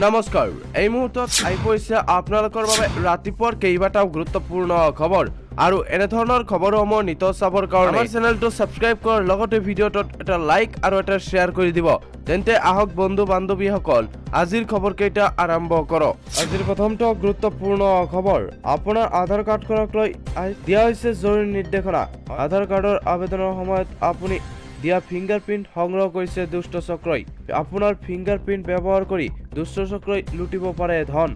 নমস্কাৰ এই মুহূৰ্তত আহি পৰিছে আপোনালোকৰ বাবে ৰাতিপুৱাৰ কেইবাটাও গুৰুত্বপূৰ্ণ খবৰ আৰু এনে ধৰণৰ খবৰসমূহ নিত চাবৰ কাৰণে আমাৰ চেনেলটো সাবস্ক্ৰাইব কৰ লগতে ভিডিঅ'টোত এটা লাইক আৰু এটা শেয়াৰ কৰি দিব তেন্তে আহক বন্ধু বান্ধৱীসকল আজিৰ খবৰকেইটা আৰম্ভ কৰক আজিৰ প্ৰথমটো গুৰুত্বপূৰ্ণ খবৰ আপোনাৰ আধাৰ কাৰ্ডখনক লৈ দিয়া হৈছে জৰুৰী নিৰ্দেশনা আধাৰ কাৰ্ডৰ আবেদনৰ সময়ত আপুনি দিয়া ফিংগাৰপ্ৰিন্ট সংগ্ৰহ কৰিছে দুষ্ট চক্ৰই আপোনাৰ ফিংগাৰপ্ৰিন্ট ব্যৱহাৰ কৰি দুষ্ট চক্ৰই লুটিব পাৰে ধন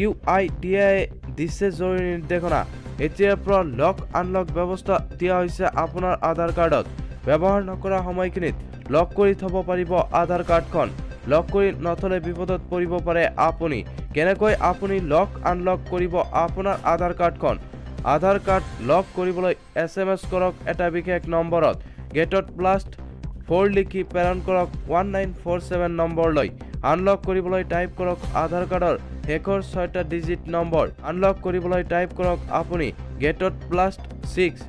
UIDAI দিছে জৰুৰী নিৰ্দেশনা এতিয়াৰ পৰা লক আনলক ব্যৱস্থা দিয়া হৈছে আপোনাৰ আধাৰ কাৰ্ডত ব্যৱহাৰ নকৰা সময়খিনিত লক কৰি থব পাৰিব আধাৰ কাৰ্ডখন লক কৰি নথলে বিপদত পৰিব পাৰে আপুনি কেনেকৈ আপুনি লক আনলক কৰিব আপোনাৰ আধাৰ কাৰ্ডখন আধাৰ কাৰ্ড লক কৰিবলৈ SMS কৰক এটা বিশেষ নম্বৰত গেটত +4 লিখি প্ৰেৰণ কৰক 1947 নম্বৰলৈ আনলক কৰিবলৈ টাইপ কৰক আধাৰ কাৰ্ডৰ শেষৰ 6টা ডিজিট নম্বৰ আনলক কৰিবলৈ টাইপ কৰক আপুনি গেটত +6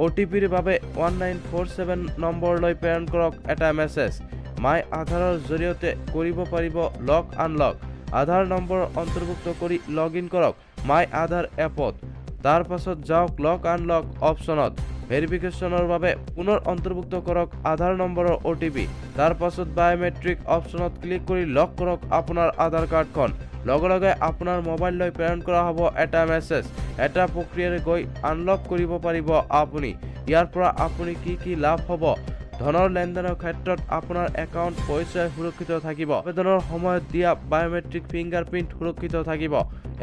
OTPৰ বাবে 1947 নম্বৰলৈ প্ৰেৰণ কৰক এটা মেছেজ মাই আধাৰৰ জৰিয়তে কৰিব পাৰিব লক আনলক আধাৰ নম্বৰ অন্তৰ্ভুক্ত কৰি লগইন কৰক মাই আধাৰ এপত তাৰ পাছত যাওক লক আনলক অপচনত ভেৰিফিকেশনৰ বাবে পুনৰ অন্তৰ্ভুক্ত কৰক আধাৰ নম্বৰৰ OTP তাৰ পাছত বায়োমেট্ৰিক অপচনত ক্লিক কৰি লক কৰক আপোনাৰ আধাৰ কাৰ্ডখন লগে লগে আপোনাৰ মোবাইললৈ প্ৰেৰণ কৰা হ'ব এটা মেছেজ এটা প্ৰক্ৰিয়াৰে গৈ আনলক কৰিব পাৰিব আপুনি ইয়াৰ পৰা আপুনি কি লাভ হ'ব ধনৰ লেনদেনৰ ক্ষেত্ৰত আপোনাৰ একাউণ্ট পৰিচয় সুৰক্ষিত থাকিব আবেদনৰ সময়ত দিয়া বায়োমেট্ৰিক ফিংগাৰপ্ৰিন্ট সুৰক্ষিত থাকিব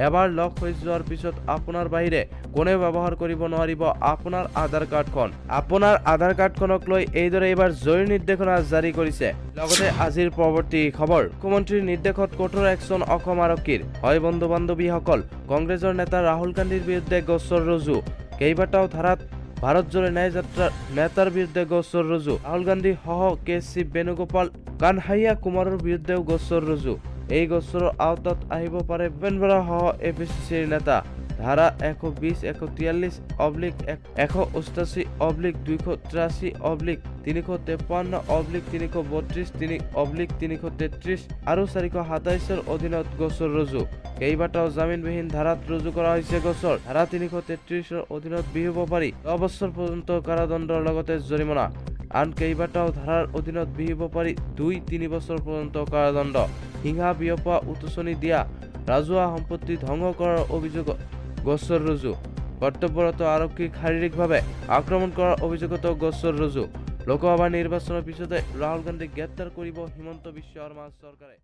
এবাৰ লক হৈ যোৱাৰ পিছত আপোনাৰ বাহিৰে কোনে ব্যৱহাৰ কৰিব নোৱাৰিব আপোনাৰ আধাৰ কাৰ্ডখনক লৈ এইদৰে এবাৰ জৰুৰী নিৰ্দেশনা জাৰি কৰিছে লগতে আজিৰ পৰৱৰ্তী খবৰ মুখ্যমন্ত্ৰীৰ নিৰ্দেশত কঠোৰ একচন অসম আৰক্ষীৰ হয় বন্ধু বান্ধৱীসকল কংগ্ৰেছৰ নেতা ৰাহুল গান্ধীৰ বিৰুদ্ধে গোচৰ ৰুজু কেইবাটাও ধাৰাত ভাৰত জোড়ো ন্যায় যাত্ৰাৰ নেতাৰ বিৰুদ্ধে গোচৰ ৰুজু ৰাহুল গান্ধী সহ কেচি বেণুগোপাল কানহাইয়া কুমাৰৰ বিৰুদ্ধেও গোচৰ ৰুজু এই গোচৰৰ আওতাত আহিব পাৰে ভূপেন বৰা সহ APCCৰ নেতা ধাৰা 120 143 188 283 353 332 333 আৰু 427 অধীনত গোচৰ ৰুজু কেইবাটাও জামিনবিহীন ধাৰাত ৰুজু কৰা হৈছে গোচৰ ধাৰা 333 অধীনত বিহিব পাৰি 10 বছৰ পৰ্যন্ত কাৰাদণ্ডৰ লগতে জৰিমনা আন কেইবাটাও ধাৰাৰ অধীনত বিহিব পাৰি 2-3 বছৰ পৰ্যন্ত কাৰাদণ্ড হিংসা বিয়পোৱা উতচনি দিয়া ৰাজহুৱা সম্পত্তি ধ্বংস কৰাৰ অভিযোগত গোচৰ ৰুজু কৰ্তব্যৰত আৰক্ষীক শাৰীৰিকভাৱে আক্ৰমণ কৰাৰ অভিযোগতো গোচৰ ৰুজু লোকসভা নিৰ্বাচনৰ পিছতে ৰাহুল গান্ধীক গ্ৰেপ্তাৰ কৰিব হিমন্ত বিশ্ব শৰ্মা চৰকাৰে।